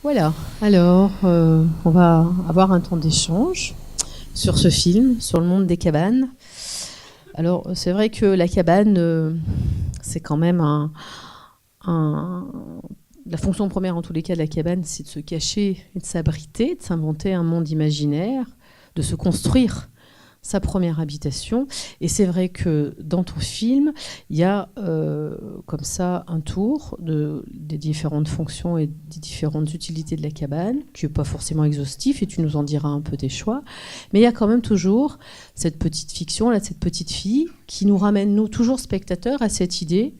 Voilà, alors on va avoir un temps d'échange sur ce film, sur le monde des cabanes. Alors c'est vrai que la cabane, c'est quand même un- la fonction première en tous les cas de la cabane, c'est de se cacher et de s'abriter, de s'inventer un monde imaginaire, de se construire sa première habitation. Et c'est vrai que dans ton film, il y a comme ça un tour des différentes fonctions et des différentes utilités de la cabane, qui n'est pas forcément exhaustif, et tu nous en diras un peu tes choix. Mais il y a quand même toujours cette petite fiction, là, cette petite fille, qui nous ramène, nous, toujours spectateurs, à cette idée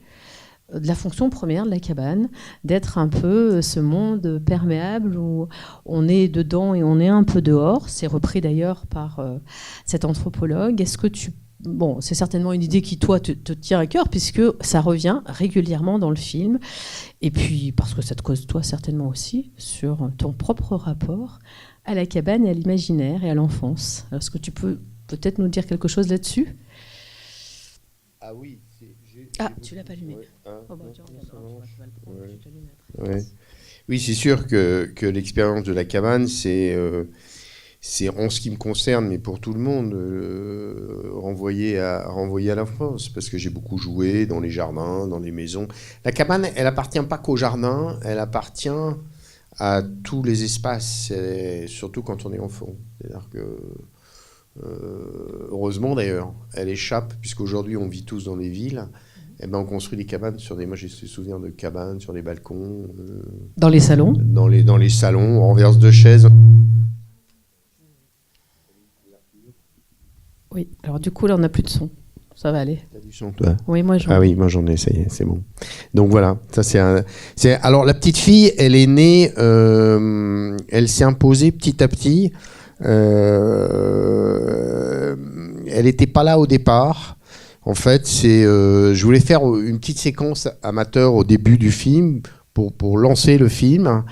de la fonction première de la cabane, d'être un peu ce monde perméable où on est dedans et on est un peu dehors. C'est repris d'ailleurs par cet anthropologue. Est-ce que tu... Bon, c'est certainement une idée qui, toi, te tient à cœur, puisque ça revient régulièrement dans le film. Et puis, parce que ça te cause, toi, certainement aussi, sur ton propre rapport à la cabane et à l'imaginaire et à l'enfance. Alors, est-ce que tu peux peut-être nous dire quelque chose là-dessus ? Ah oui. Tu l'as pas allumé. Oui, c'est sûr que l'expérience de la cabane, c'est en ce qui me concerne, mais pour tout le monde, renvoyé à l'enfance, parce que j'ai beaucoup joué dans les jardins, dans les maisons. La cabane, elle appartient pas qu'au jardin, elle appartient à tous les espaces, surtout quand on est enfant. C'est-à-dire que heureusement d'ailleurs, elle échappe, puisqu'aujourd'hui on vit tous dans les villes. Eh ben, on construit des cabanes moi j'ai ce souvenir de cabanes sur les balcons. Dans les salons ? Dans les salons, on renverse deux chaises. Oui, alors du coup là on n'a plus de son. Ça va aller. T'as du son toi ? Oui, moi j'en ai. Ah oui, moi j'en ai, ça y est, c'est bon. Donc voilà, ça alors la petite fille, elle est née, elle s'est imposée petit à petit. Elle n'était pas là au départ. En fait, je voulais faire une petite séquence amateur au début du film pour lancer le film.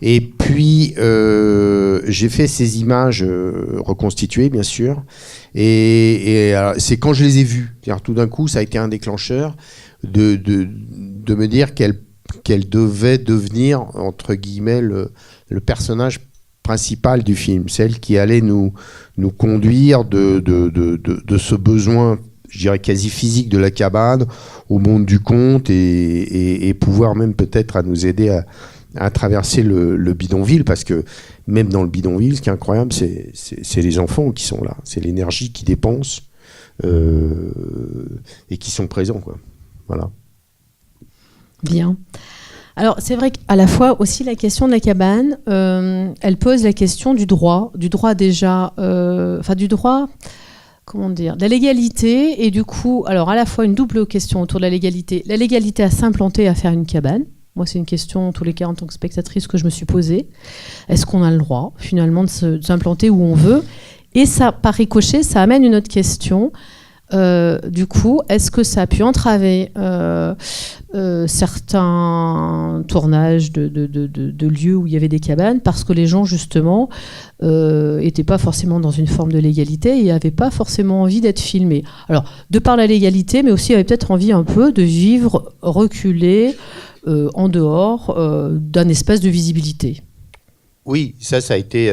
Et puis, j'ai fait ces images reconstituées, bien sûr. Et c'est quand je les ai vues. C'est-à-dire, tout d'un coup, ça a été un déclencheur de me dire qu'elle devait devenir, entre guillemets, le personnage principal du film. Celle qui allait nous conduire de ce besoin, je dirais quasi physique, de la cabane au monde du conte et pouvoir même peut-être à nous aider à traverser le bidonville, parce que même dans le bidonville, ce qui est incroyable, c'est les enfants qui sont là, c'est l'énergie qu'ils dépensent et qui sont présents, quoi. Voilà. Bien. Alors c'est vrai qu'à la fois aussi la question de la cabane, elle pose la question du droit déjà, du droit, comment dire, de la légalité, et du coup, alors à la fois une double question autour de la légalité à s'implanter, à faire une cabane. Moi, c'est une question, en tous les cas, en tant que spectatrice, que je me suis posée. Est-ce qu'on a le droit, finalement, de s'implanter où on veut ? Et ça, par ricochet, ça amène une autre question. Du coup, est-ce que ça a pu entraver certains tournages de lieux où il y avait des cabanes, parce que les gens, justement, n'étaient pas forcément dans une forme de légalité et n'avaient pas forcément envie d'être filmés. Alors, de par la légalité, mais aussi avaient peut-être envie un peu de vivre reculé, en dehors d'un espace de visibilité. Oui, ça a été...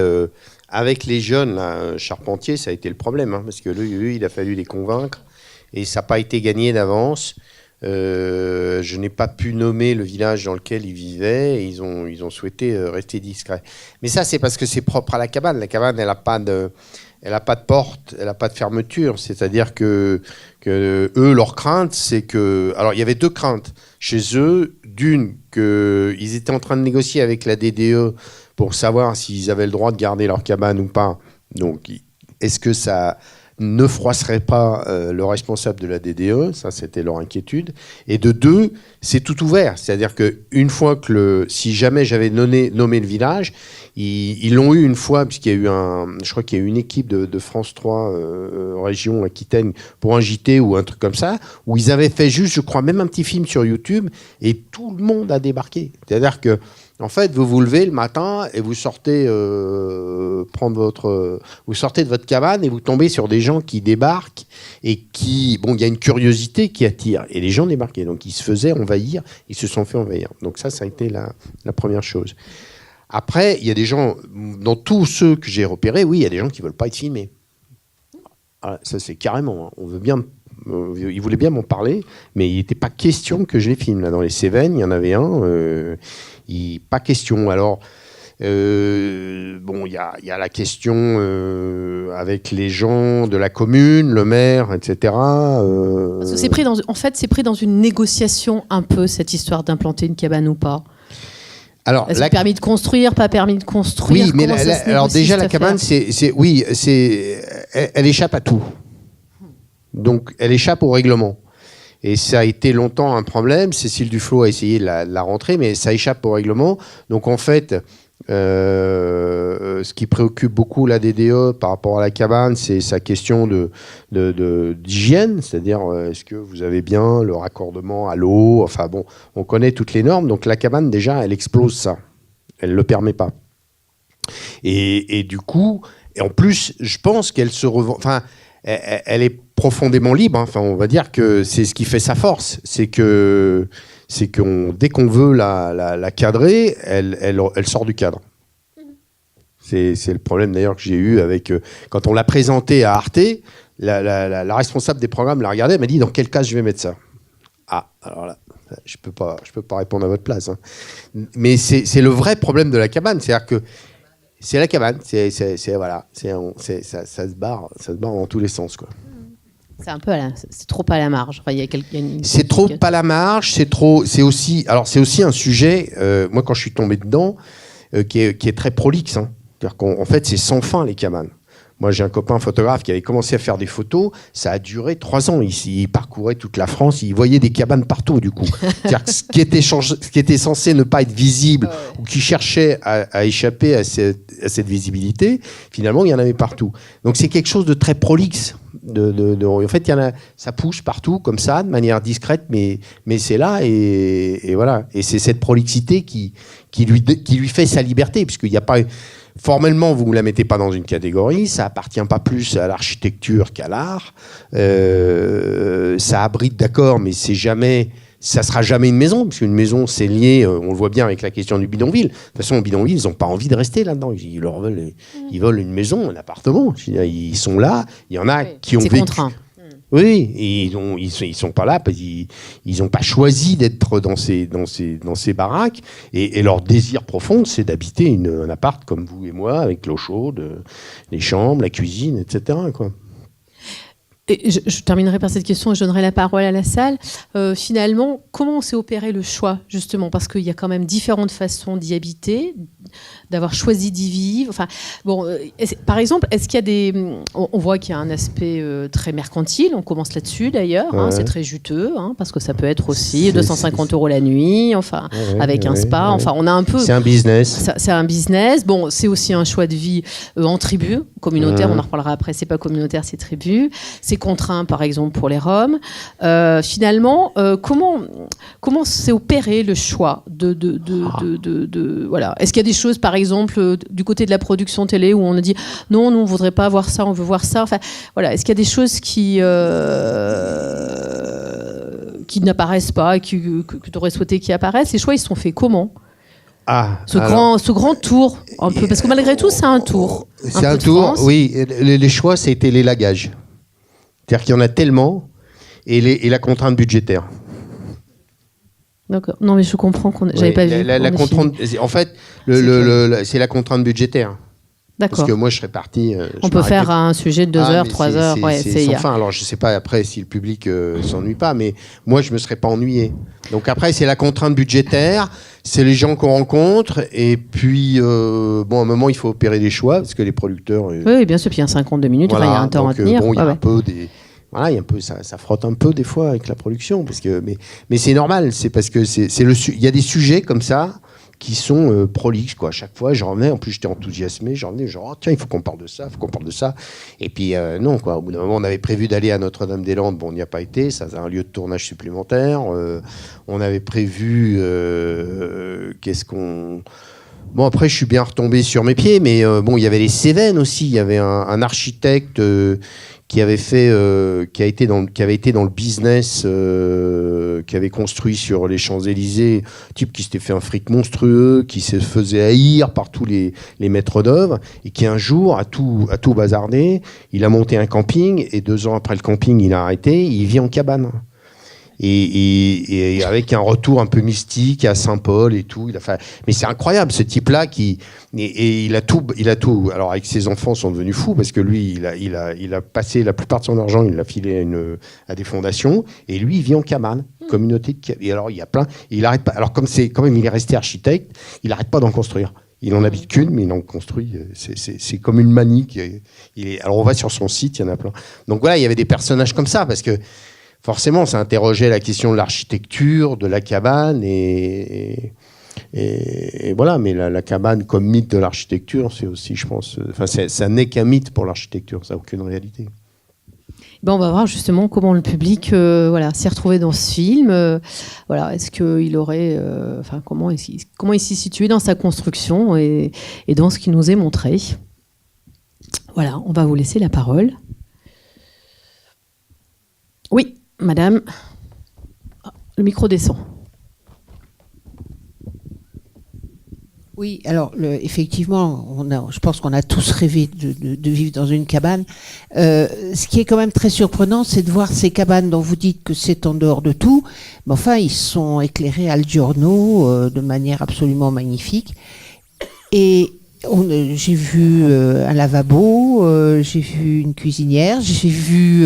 avec les jeunes, là, Charpentier, ça a été le problème, hein, parce que lui, il a fallu les convaincre, et ça n'a pas été gagné d'avance. Je n'ai pas pu nommer le village dans lequel ils vivaient, et ils ont souhaité rester discrets. Mais ça, c'est parce que c'est propre à la cabane. La cabane, elle n'a pas de porte, elle n'a pas de fermeture. C'est-à-dire que eux, leur crainte, c'est que... Alors, il y avait deux craintes chez eux. D'une, qu'ils étaient en train de négocier avec la DDE pour savoir s'ils avaient le droit de garder leur cabane ou pas. Donc, est-ce que ça ne froisserait pas le responsable de la DDE ? Ça, c'était leur inquiétude. Et de deux, c'est tout ouvert. C'est-à-dire qu'une fois que si jamais j'avais nommé le village, ils l'ont eu une fois, puisqu'il y a eu je crois qu'il y a eu une équipe de France 3 région Aquitaine pour un JT ou un truc comme ça, où ils avaient fait juste, je crois, même un petit film sur YouTube, et tout le monde a débarqué. C'est-à-dire que en fait, vous vous levez le matin et vous sortez vous sortez de votre cabane et vous tombez sur des gens qui débarquent et il y a une curiosité qui attire. Et les gens débarquaient, donc ils se faisaient envahir, ils se sont fait envahir. Donc ça a été la première chose. Après, il y a des gens, dans tous ceux que j'ai repérés, oui, il y a des gens qui ne veulent pas être filmés. Ah, ça, c'est carrément. Hein. On veut bien, ils voulaient bien m'en parler, mais il n'était pas question que je les filme. Là, dans les Cévennes, il y en avait un. Pas question. Alors, bon, il y a la question avec les gens de la commune, le maire, etc. Parce que c'est pris dans une négociation un peu, cette histoire d'implanter une cabane ou pas. Alors, est-ce permis de construire, pas permis de construire? Oui, mais alors déjà la cabane, elle échappe à tout. Donc, elle échappe au règlement. Et ça a été longtemps un problème. Cécile Duflot a essayé de la rentrer, mais ça échappe au règlement. Donc, en fait, ce qui préoccupe beaucoup la DDE par rapport à la cabane, c'est sa question d'hygiène, c'est-à-dire est-ce que vous avez bien le raccordement à l'eau? Enfin bon, on connaît toutes les normes, donc la cabane déjà, elle explose ça, elle le permet pas. Et du coup, et en plus, je pense qu'elle se revend. Enfin, elle est profondément libre. Hein. Enfin, on va dire que c'est ce qui fait sa force, c'est que dès qu'on veut la cadrer, elle sort du cadre. C'est le problème d'ailleurs que j'ai eu avec quand on l'a présentée à Arte, la responsable des programmes l'a regardée, elle m'a dit dans quel cas je vais mettre ça. Ah, alors là, je peux pas répondre à votre place. Hein. Mais c'est le vrai problème de la cabane, c'est-à-dire que c'est la cabane, voilà, ça se barre dans tous les sens, quoi. C'est trop à la marge. Enfin, c'est trop à la marge. C'est aussi un sujet. Moi, quand je suis tombé dedans, qui est très prolixe. Hein. C'est-à-dire qu'en fait, c'est sans fin les cabanes. Moi, j'ai un copain photographe qui avait commencé à faire des photos. Ça a duré 3 ans. Il parcourait toute la France. Il voyait des cabanes partout, du coup. C'est-à-dire que ce qui était censé ne pas être visible ou qui cherchait à échapper à cette visibilité, finalement, il y en avait partout. Donc, c'est quelque chose de très prolixe. En fait, ça pousse partout, comme ça, de manière discrète, mais c'est là. Et voilà. Et c'est cette prolixité qui lui fait sa liberté, puisqu'il n'y a pas... Formellement, vous ne la mettez pas dans une catégorie, ça appartient pas plus à l'architecture qu'à l'art. Ça abrite, d'accord, mais ça sera jamais une maison, parce qu'une maison, c'est lié, on le voit bien avec la question du bidonville. De toute façon, au bidonville, ils n'ont pas envie de rester là-dedans. Ils veulent une maison, un appartement. Ils sont là, il y en a qui ont vécu... C'est contraint. Oui, et ils sont pas là parce qu'ils n'ont pas choisi d'être dans ces baraques. Et leur désir profond, c'est d'habiter un appart comme vous et moi, avec l'eau chaude, les chambres, la cuisine, etc. quoi. Et je terminerai par cette question et je donnerai la parole à la salle. Finalement, comment s'est opéré le choix, justement? Parce qu'il y a quand même différentes façons d'y habiter, d'avoir choisi d'y vivre. Enfin, bon, par exemple, est-ce qu'il y a des... On voit qu'il y a un aspect très mercantile, on commence là-dessus d'ailleurs, ouais. C'est très juteux, parce que ça peut être aussi 250 € la nuit, enfin, avec un spa, enfin, on a un peu... C'est un business. C'est un business. Bon, c'est aussi un choix de vie en tribu, communautaire, on en reparlera après, c'est pas communautaire, c'est tribu. C'est contraint, par exemple, pour les Roms. Finalement, comment s'est opéré le choix voilà. Est-ce qu'il y a des choses, par exemple, du côté de la production télé où on a dit non, nous on voudrait pas voir ça, on veut voir ça. Enfin, voilà. Est-ce qu'il y a des choses qui n'apparaissent pas et que tu aurais souhaité qu'ils apparaissent? Les choix, ils se sont faits comment? Ce grand tour, un peu, parce que malgré tout, c'est un tour. C'est un tour, France. Oui. Les choix, c'était l'élagage. C'est-à-dire qu'il y en a tellement, et la contrainte budgétaire. D'accord. Non, mais je comprends j'avais pas vu. La contrainte, en fait, c'est la contrainte budgétaire. D'accord. Parce que moi, je serais parti... on peut faire un sujet de 2 heures, 3 heures. C'est sans fin. Alors, je ne sais pas après si le public s'ennuie pas, mais moi, je ne me serais pas ennuyé. Donc après, c'est la contrainte budgétaire, c'est les gens qu'on rencontre, et puis, à un moment, il faut opérer des choix, parce que les producteurs... Oui, bien sûr, puis il y a 52 minutes, il y a un temps à tenir. Il y a un peu des... Voilà, il y a un peu, ça frotte un peu des fois avec la production, mais c'est normal, c'est parce que il y a des sujets comme ça qui sont prolixes, quoi. À chaque fois, j'en revenais, en plus j'étais enthousiasmé, j'en revenais genre tiens, il faut qu'on parle de ça, et puis non, quoi. Au bout d'un moment, on avait prévu d'aller à Notre-Dame-des-Landes, bon, on n'y a pas été, ça c'est un lieu de tournage supplémentaire. On avait prévu Bon, après, je suis bien retombé sur mes pieds, mais il y avait les Cévennes aussi. Il y avait un architecte qui avait été dans le business, qui avait construit sur les Champs-Élysées, type qui s'était fait un fric monstrueux, qui se faisait haïr par tous les maîtres d'œuvre, et qui un jour a tout bazardé. Il a monté un camping, et 2 ans après le camping, il a arrêté, il vit en cabane. Et avec un retour un peu mystique à Saint-Paul et tout. Mais c'est incroyable, ce type-là il a tout. Alors avec ses enfants sont devenus fous parce que lui, il a passé la plupart de son argent, il l'a filé à des fondations. Et lui, il vit en cabane, communauté de cabane. Et alors il y a plein. Et il arrête pas. Alors quand même il est resté architecte, il arrête pas d'en construire. Il en habite qu'une, mais il en construit. C'est comme une manie. Alors on va sur son site, il y en a plein. Donc voilà, il y avait des personnages comme ça parce que. Forcément, ça interrogeait la question de l'architecture, de la cabane, et voilà. Mais la cabane comme mythe de l'architecture, c'est aussi, je pense, ça n'est qu'un mythe pour l'architecture, ça n'a aucune réalité. Ben on va voir justement comment le public s'est retrouvé dans ce film. Est-ce qu'il aurait, comment il s'y situait dans sa construction et dans ce qui nous est montré. Voilà, on va vous laisser la parole. Oui. Madame, le micro descend. Oui, alors effectivement, je pense qu'on a tous rêvé de vivre dans une cabane. Ce qui est quand même très surprenant, c'est de voir ces cabanes dont vous dites que c'est en dehors de tout. Mais enfin, ils sont éclairés al giorno de manière absolument magnifique. Et j'ai vu un lavabo, j'ai vu une cuisinière, j'ai vu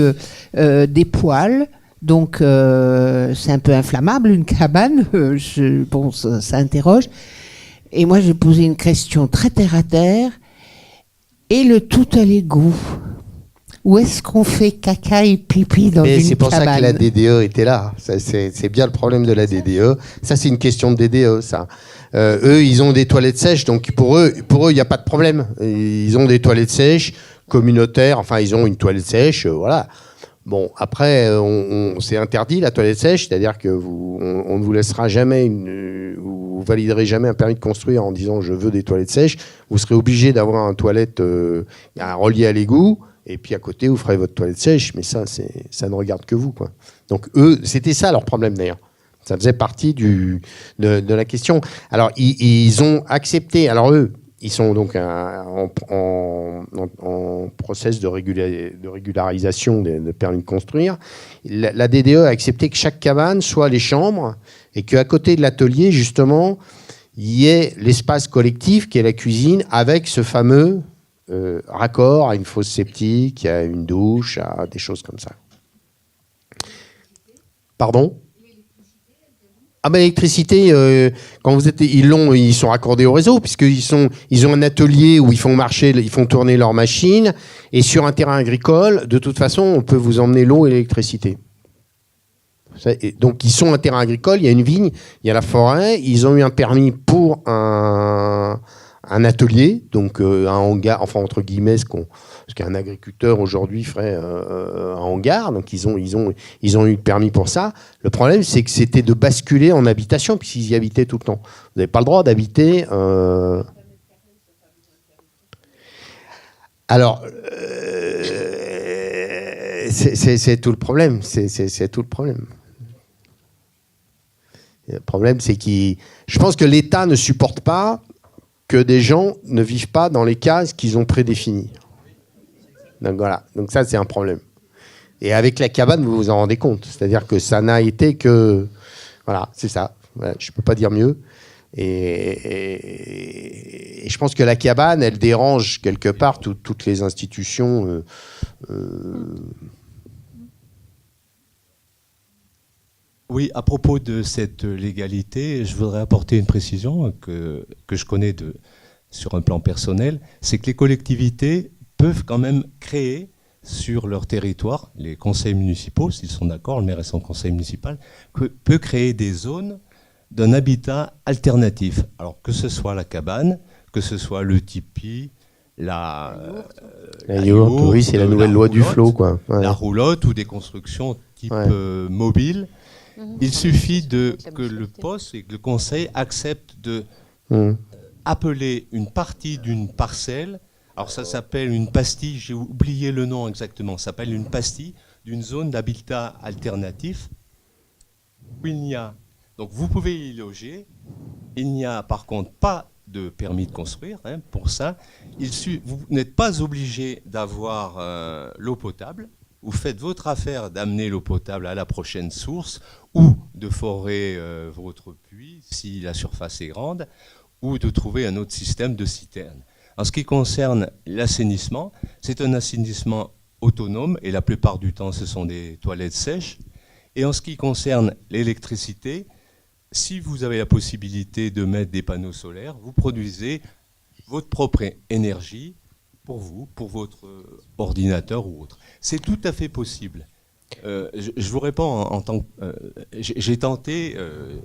des poêles. Donc, c'est un peu inflammable, une cabane. Ça interroge. Et moi, j'ai posé une question très terre-à-terre. Et le tout à l'égout. Où est-ce qu'on fait caca et pipi dans une cabane ? C'est pour ça que la DDE était là. C'est bien le problème de la DDE. Ça, c'est une question de DDE, ça. Eux, ils ont des toilettes sèches. Donc, pour eux, il n'y a pas de problème. Ils ont des toilettes sèches, communautaires. Enfin, ils ont une toilette sèche, voilà. Bon, après, c'est interdit la toilette sèche, c'est-à-dire que on ne vous laissera jamais, vous validerez jamais un permis de construire en disant je veux des toilettes sèches. Vous serez obligé d'avoir une toilette reliée à l'égout, et puis à côté vous ferez votre toilette sèche. Mais ça ne regarde que vous, quoi. Donc eux, c'était ça leur problème d'ailleurs. Ça faisait partie de la question. Alors ils ont accepté. Alors eux. Ils sont donc en process de régularisation de permis de construire. La DDE a accepté que chaque cabane soit les chambres et qu'à côté de l'atelier, justement, il y ait l'espace collectif qui est la cuisine avec ce fameux raccord à une fosse septique, à une douche, à des choses comme ça. Pardon ? Ah ben l'électricité, quand ils sont raccordés au réseau puisqu'ils ont un atelier où ils font tourner leurs machines, et sur un terrain agricole, de toute façon, on peut vous emmener l'eau et l'électricité. Donc ils sont un terrain agricole, il y a une vigne, il y a la forêt, ils ont eu un permis pour un atelier, donc un hangar, enfin entre guillemets, ce qu'un agriculteur aujourd'hui ferait un hangar. Donc ils ont eu le permis pour ça. Le problème, c'est que c'était de basculer en habitation puisqu'ils y habitaient tout le temps. Vous n'avez pas le droit d'habiter. Alors, c'est tout le problème. C'est tout le problème. Le problème, c'est je pense que l'État ne supporte pas que des gens ne vivent pas dans les cases qu'ils ont prédéfinies. Donc voilà, donc ça c'est un problème. Et avec la cabane, vous vous en rendez compte. C'est-à-dire que ça n'a été que... Voilà, c'est ça. Voilà, je ne peux pas dire mieux. Et je pense que la cabane, elle dérange quelque part toutes les institutions. Oui, à propos de cette légalité, je voudrais apporter une précision que je connais sur un plan personnel. C'est que les collectivités peuvent quand même créer sur leur territoire, les conseils municipaux, s'ils sont d'accord, le maire et son conseil municipal, peut créer des zones d'un habitat alternatif. Alors que ce soit la cabane, que ce soit le tipi, la yourte, oui, c'est la nouvelle loi du flot, quoi. Ouais. La roulotte ou des constructions type mobile. Il suffit que le poste et que le conseil acceptent de appeler une partie d'une parcelle. Alors ça s'appelle une pastille, j'ai oublié le nom exactement, ça s'appelle une pastille d'une zone d'habitat alternatif où il n'y a... Donc vous pouvez y loger, il n'y a par contre pas de permis de construire, hein, pour ça. Vous n'êtes pas obligé d'avoir l'eau potable. Vous faites votre affaire d'amener l'eau potable à la prochaine source ou de forer votre puits si la surface est grande ou de trouver un autre système de citerne. En ce qui concerne l'assainissement, c'est un assainissement autonome et la plupart du temps ce sont des toilettes sèches. Et en ce qui concerne l'électricité, si vous avez la possibilité de mettre des panneaux solaires, vous produisez votre propre énergie pour vous, pour votre ordinateur ou autre. C'est tout à fait possible. Je vous réponds en tant que... j'ai tenté,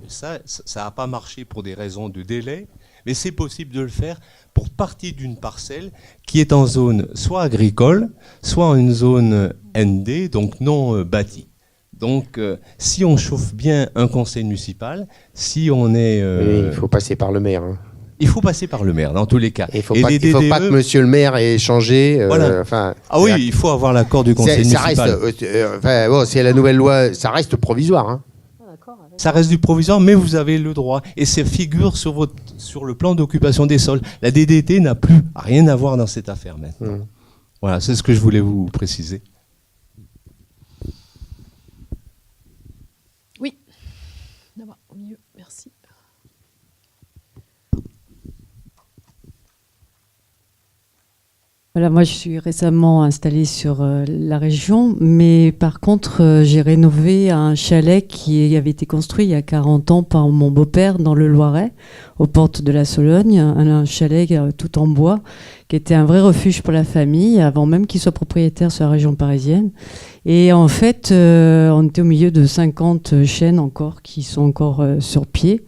ça n'a pas marché pour des raisons de délai, mais c'est possible de le faire pour partie d'une parcelle qui est en zone soit agricole, soit en une zone ND, donc non bâtie. Donc, si on chauffe bien un conseil municipal, si on est... Il faut passer par le maire. Hein. Il faut passer par le maire, dans tous les cas. Il ne faut pas que monsieur le maire ait changé. Voilà. Ah oui, il faut avoir l'accord du conseil municipal. C'est la nouvelle loi, ça reste provisoire. Hein. Ça reste du provisoire, mais vous avez le droit. Et ça figure sur le plan d'occupation des sols. La DDT n'a plus rien à voir dans cette affaire maintenant. Voilà, c'est ce que je voulais vous préciser. Là-bas, au milieu, merci. Voilà, moi je suis récemment installée sur la région, mais par contre j'ai rénové un chalet qui avait été construit il y a 40 ans par mon beau-père dans le Loiret, aux portes de la Sologne, un chalet tout en bois, qui était un vrai refuge pour la famille, avant même qu'il soit propriétaire sur la région parisienne. Et en fait, on était au milieu de 50 chênes encore, qui sont encore sur pied.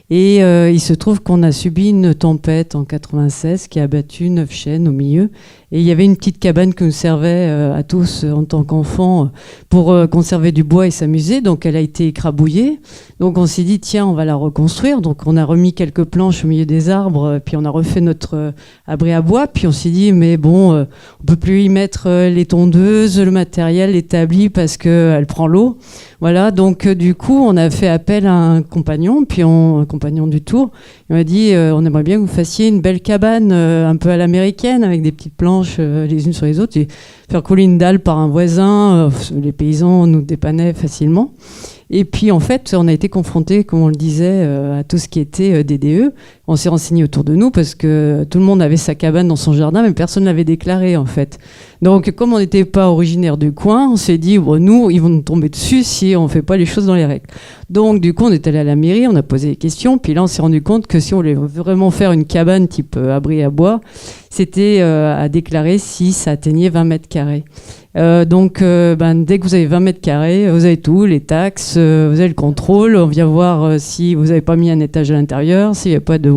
Et il se trouve qu'on a subi une tempête en 96 qui a abattu 9 chênes au milieu. Et il y avait une petite cabane qui nous servait à tous en tant qu'enfants pour conserver du bois et s'amuser. Donc elle a été écrabouillée. Donc on s'est dit, tiens, on va la reconstruire. Donc on a remis quelques planches au milieu des arbres, puis on a refait notre abri à bois. Puis on s'est dit, mais bon, on peut plus y mettre les tondeuses, le matériel établi parce qu'elle prend l'eau. Voilà, donc du coup, on a fait appel à un compagnon, puis un compagnon du Tour. Il m'a dit, on aimerait bien que vous fassiez une belle cabane un peu à l'américaine, avec des petites planches les unes sur les autres, et faire couler une dalle par un voisin. Les paysans nous dépannaient facilement. Et puis en fait, on a été confrontés, comme on le disait, à tout ce qui était DDE. On s'est renseigné autour de nous parce que tout le monde avait sa cabane dans son jardin, mais personne ne l'avait déclaré en fait. Donc comme on n'était pas originaire du coin, on s'est dit, bon, nous, ils vont nous tomber dessus si on ne fait pas les choses dans les règles. Donc du coup, on est allé à la mairie, on a posé des questions, puis là, on s'est rendu compte que si on voulait vraiment faire une cabane type abri à bois, c'était à déclarer si ça atteignait 20 mètres carrés. Donc, dès que vous avez 20 mètres carrés, vous avez tout, les taxes, vous avez le contrôle, on vient voir si vous n'avez pas mis un étage à l'intérieur, s'il n'y a pas de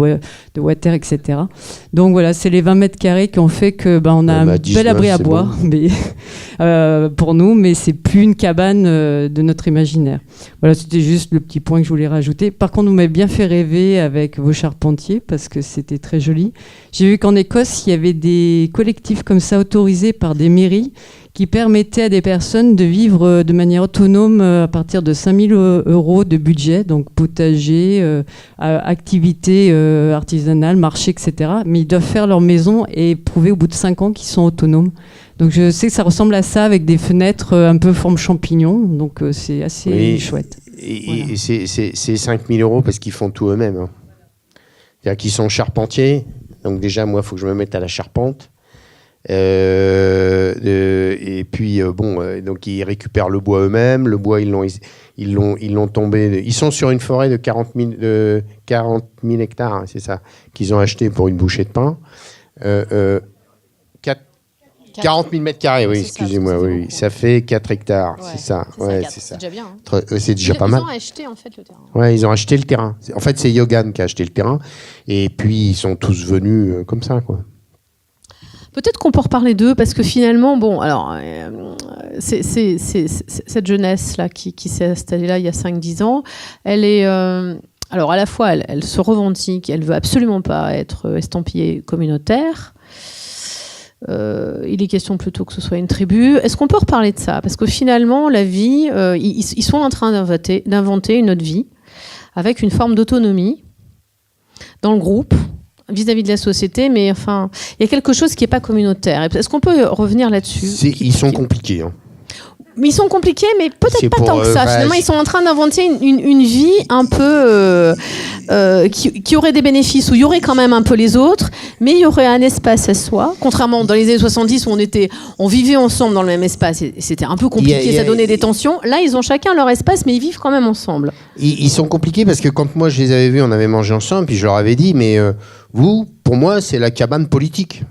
water, etc. Donc voilà, c'est les 20 mètres carrés qui ont fait que on a un bel abri à bois mais, pour nous, mais c'est plus une cabane de notre imaginaire. Voilà, c'était juste le petit point que je voulais rajouter. Par contre, vous m'avez bien fait rêver avec vos charpentiers parce que c'était très joli. J'ai vu qu'en Écosse, il y avait des collectifs comme ça autorisés par des mairies qui permettait à des personnes de vivre de manière autonome à partir de 5 000 € de budget, donc potager, activités artisanales, marché, etc. Mais ils doivent faire leur maison et prouver au bout de 5 ans qu'ils sont autonomes. Donc je sais que ça ressemble à ça avec des fenêtres un peu forme champignon, donc c'est assez chouette. Et c'est 5 000 € parce qu'ils font tout eux-mêmes. Hein. C'est-à-dire qu'ils sont charpentiers, donc déjà moi il faut que je me mette à la charpente. Et puis donc ils récupèrent le bois eux-mêmes. Le bois ils l'ont tombé. Ils sont sur une forêt de 40 000 hectares, hein, c'est ça, qu'ils ont acheté pour une bouchée de pain. 40 000 mètres carrés, oui, excusez-moi, oui, ça fait 4 hectares, c'est ça. C'est déjà bien. Hein. C'est déjà pas mal. Ils ont acheté en fait le terrain. Ouais, ils ont acheté le terrain. En fait, c'est Yogan qui a acheté le terrain, et puis ils sont tous venus comme ça, quoi. Peut-être qu'on peut reparler d'eux, parce que finalement, bon, alors, c'est cette jeunesse-là qui s'est installée là il y a 5-10 ans, elle est... alors, à la fois, elle se revendique, elle veut absolument pas être estampillée communautaire, il est question plutôt que ce soit une tribu. Est-ce qu'on peut reparler de ça? Parce que finalement, la vie, ils sont en train d'inventer une autre vie avec une forme d'autonomie dans le groupe, vis-à-vis de la société, mais enfin, il y a quelque chose qui n'est pas communautaire. Est-ce qu'on peut revenir là-dessus? Ils sont compliqués. Hein. Mais ils sont compliqués, mais peut-être C'est pas pour, tant que ça. Finalement, ils sont en train d'inventer une vie un peu qui aurait des bénéfices, où il y aurait quand même un peu les autres, mais il y aurait un espace à soi. Contrairement dans les années 70 où on vivait ensemble dans le même espace, et c'était un peu compliqué, ça donnait des tensions. Là, ils ont chacun leur espace, mais ils vivent quand même ensemble. Ils sont compliqués parce que quand moi je les avais vus, on avait mangé ensemble, puis je leur avais dit, mais vous, pour moi, c'est la cabane politique.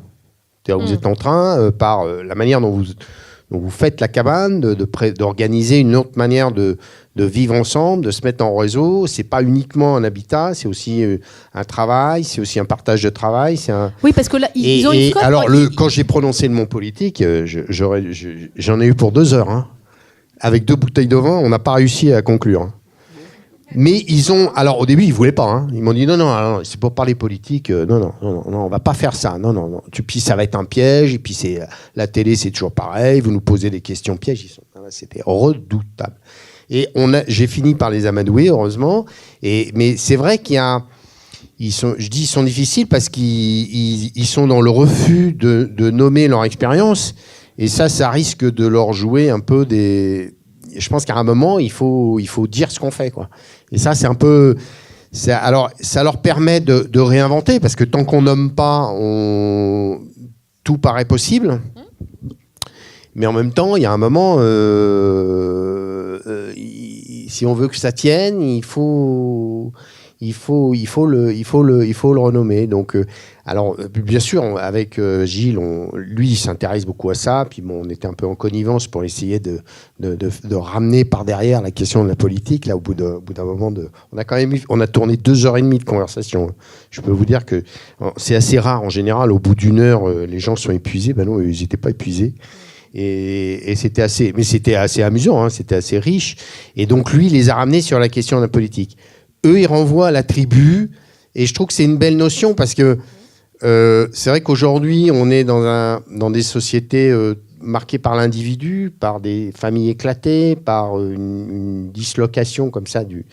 C'est-à-dire, vous êtes en train, par la manière dont vous faites la cabane, d'organiser une autre manière de vivre ensemble, de se mettre en réseau. C'est pas uniquement un habitat, c'est aussi un travail, c'est aussi un partage de travail. Oui, parce que là, ils ont une scope. Alors, quand j'ai prononcé le mot politique, j'en ai eu pour 2 heures. Hein. Avec 2 bouteilles de vin, on n'a pas réussi à conclure. Hein. Mais alors au début, ils voulaient pas. Hein. Ils m'ont dit non, c'est pour parler politique. Non, on va pas faire ça. Non. Puis ça va être un piège. Et puis la télé, c'est toujours pareil. Vous nous posez des questions pièges. C'était redoutable. Et j'ai fini par les amadouer, heureusement. Mais c'est vrai ils sont difficiles parce qu'ils sont dans le refus de nommer leur expérience. Et ça risque de leur jouer un peu je pense qu'à un moment, il faut dire ce qu'on fait, quoi. Et ça, c'est un peu... Alors, ça leur permet de réinventer, parce que tant qu'on nomme pas, tout paraît possible. Mais en même temps, il y a un moment, si on veut que ça tienne, il faut le renommer. Donc, alors, bien sûr, avec Gilles, lui, il s'intéresse beaucoup à ça. Puis bon, on était un peu en connivence pour essayer de ramener par derrière la question de la politique. Là, au bout d'un moment, on a tourné 2h30 de conversation. Je peux vous dire que c'est assez rare. En général, au bout d'1 heure, les gens sont épuisés. Ben non, ils n'étaient pas épuisés. Et c'était assez amusant. Hein, c'était assez riche. Et donc, lui, il les a ramenés sur la question de la politique. Eux, ils renvoient à la tribu, et je trouve que c'est une belle notion parce que c'est vrai qu'aujourd'hui, on est dans des sociétés marquées par l'individu, par des familles éclatées, par une dislocation comme ça du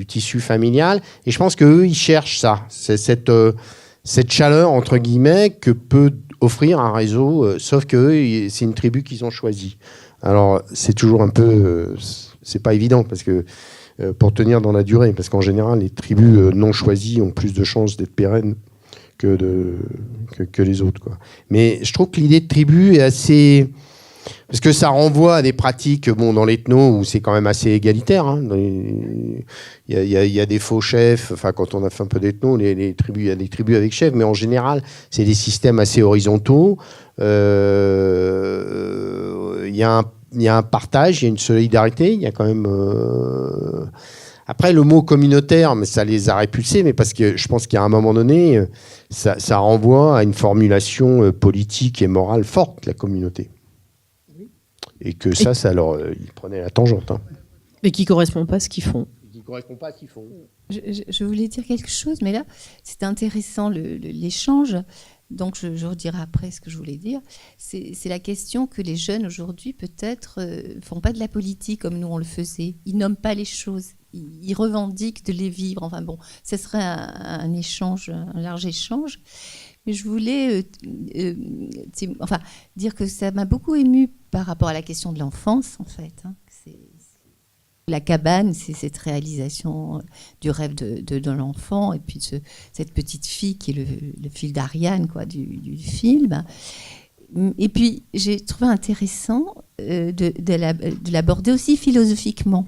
tissu familial. Et je pense qu'eux, ils cherchent ça, c'est cette chaleur, entre guillemets, que peut offrir un réseau, sauf que c'est une tribu qu'ils ont choisie. Alors, c'est toujours un peu... c'est pas évident parce que pour tenir dans la durée, parce qu'en général, les tribus non choisies ont plus de chances d'être pérennes que les autres, quoi. Mais je trouve que l'idée de tribu est assez... Parce que ça renvoie à des pratiques, dans l'ethno, où c'est quand même assez égalitaire. Hein. Il y a des faux chefs, enfin, quand on a fait un peu d'ethno, les tribus, il y a des tribus avec chefs, mais en général, c'est des systèmes assez horizontaux. Il y a un partage, il y a une solidarité, il y a quand même... Après, le mot communautaire, mais ça les a répulsés, mais parce que je pense qu'à un moment donné, ça renvoie à une formulation politique et morale forte, la communauté. Et que ça ils prenaient la tangente. Hein. Mais qui ne correspond pas à ce qu'ils font. Je voulais dire quelque chose, mais là, c'était intéressant l'échange. Donc, je redirai après ce que je voulais dire. C'est la question que les jeunes aujourd'hui, peut-être, font pas de la politique comme nous on le faisait. Ils nomment pas les choses. Ils revendiquent de les vivre. Enfin bon, ce serait un échange, un large échange. Mais je voulais dire que ça m'a beaucoup émue par rapport à la question de l'enfance, en fait. Hein. La cabane, c'est cette réalisation du rêve de l'enfant, et puis cette petite fille qui est le fil d'Ariane, quoi, du film. Et puis, j'ai trouvé intéressant de l'aborder aussi philosophiquement,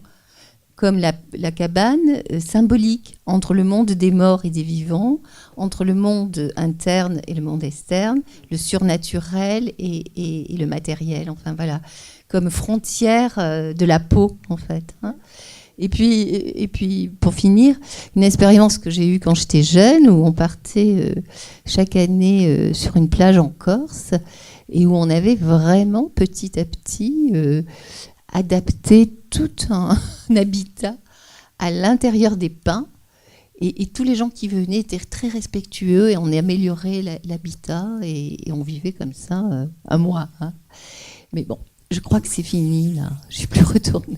comme la cabane symbolique entre le monde des morts et des vivants, entre le monde interne et le monde externe, le surnaturel et le matériel, enfin voilà, comme frontière de la peau, en fait. Hein. Et puis, pour finir, une expérience que j'ai eue quand j'étais jeune, où on partait chaque année sur une plage en Corse, et où on avait vraiment, petit à petit, adapté tout un habitat à l'intérieur des pins, Et tous les gens qui venaient étaient très respectueux et on a amélioré l'habitat et on vivait comme ça un mois. Hein. Mais bon, je crois que c'est fini là. Je suis plus retournée.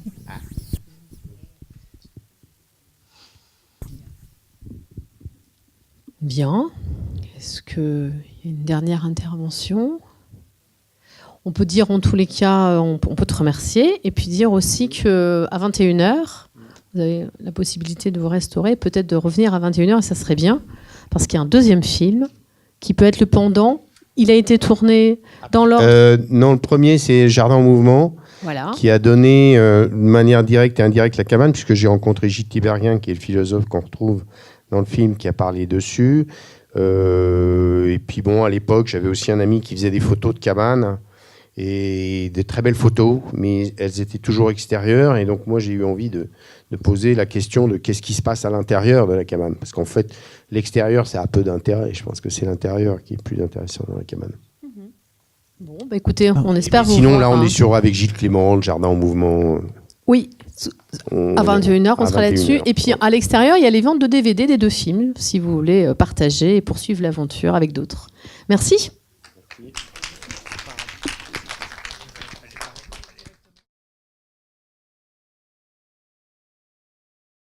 Bien. Est-ce qu'il y a une dernière intervention ? On peut dire en tous les cas, on peut te remercier et puis dire aussi qu'à 21h, vous avez la possibilité de vous restaurer, peut-être de revenir à 21h et ça serait bien parce qu'il y a un deuxième film qui peut être le pendant. Il a été tourné dans l'ordre. Non, le premier, c'est Jardin en mouvement, Voilà. qui a donné de manière directe et indirecte la cabane, puisque j'ai rencontré Gilles Tiberghien, qui est le philosophe qu'on retrouve dans le film, qui a parlé dessus. Et puis bon, à l'époque, j'avais aussi un ami qui faisait des photos de cabanes, et des très belles photos, mais elles étaient toujours extérieures. Et donc moi, j'ai eu envie de poser la question de qu'est-ce qui se passe à l'intérieur de la cabane. Parce qu'en fait, l'extérieur, ça a peu d'intérêt. Je pense que c'est l'intérieur qui est plus intéressant dans la cabane. Bon, bah écoutez, on espère vous Sinon, voir, là, on est sur avec Gilles Clément, le Jardin en mouvement. Oui, à 21h, on sera là-dessus. Et puis à l'extérieur, il y a les ventes de DVD des deux films, si vous voulez partager et poursuivre l'aventure avec d'autres. Merci.